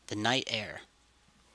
The night air.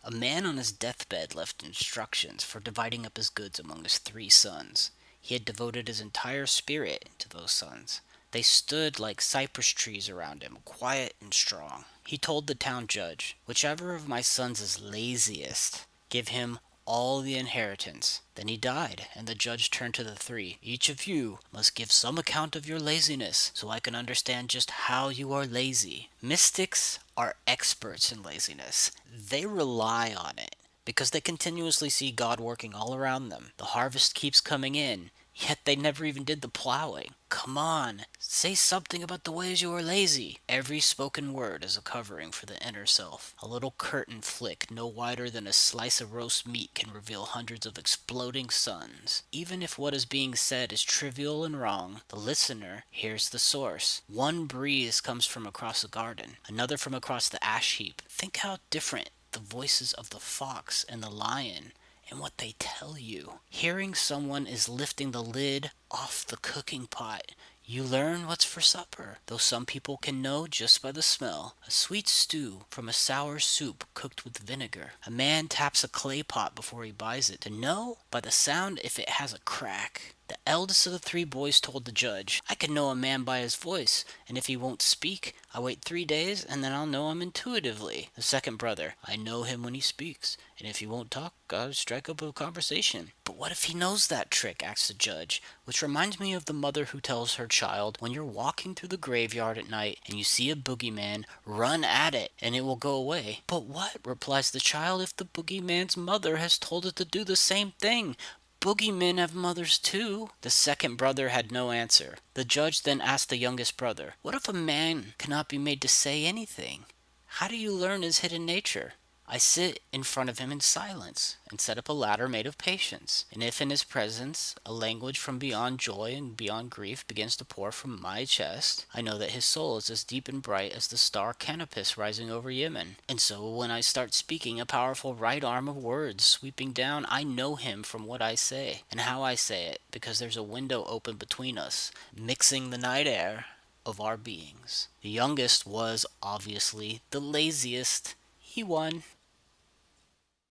A man on his deathbed left instructions for dividing up his goods among his 3 sons. He had devoted his entire spirit to those sons. They stood like cypress trees around him, quiet and strong. He told the town judge, "Whichever of my sons is laziest, give him all the inheritance." Then he died, and the judge turned to the 3. "Each of you must give some account of your laziness, so I can understand just how you are lazy." Mystics are experts in laziness. They rely on it because they continuously see God working all around them. The harvest keeps coming in, yet they never even did the plowing. Come on, say something about the ways you are lazy. Every spoken word is a covering for the inner self. A little curtain flick no wider than a slice of roast meat can reveal hundreds of exploding suns. Even if what is being said is trivial and wrong, the listener hears the source. One breeze comes from across the garden, another from across the ash heap. Think how different the voices of the fox and the lion and what they tell you. Hearing someone is lifting the lid off the cooking pot. You learn what's for supper, though some people can know just by the smell. A sweet stew from a sour soup cooked with vinegar. A man taps a clay pot before he buys it to know by the sound if it has a crack. The eldest of the 3 boys told the judge, "I can know a man by his voice, and if he won't speak, I wait 3 days and then I'll know him intuitively." The second brother, "I know him when he speaks, and if he won't talk, I'll strike up a conversation." "But what if he knows that trick?" asked the judge, which reminds me of the mother who tells her child, "When you're walking through the graveyard at night and you see a boogeyman, run at it and it will go away." "But what," replies the child, "if the boogeyman's mother has told it to do the same thing? Boogeymen have mothers too." The second brother had no answer. The judge then asked the youngest brother, "What if a man cannot be made to say anything? How do you learn his hidden nature?" "I sit in front of him in silence, and set up a ladder made of patience. And if in his presence a language from beyond joy and beyond grief begins to pour from my chest, I know that his soul is as deep and bright as the star Canopus rising over Yemen. And so when I start speaking a powerful right arm of words sweeping down, I know him from what I say, and how I say it, because there's a window open between us, mixing the night air of our beings." The youngest was obviously the laziest. He won.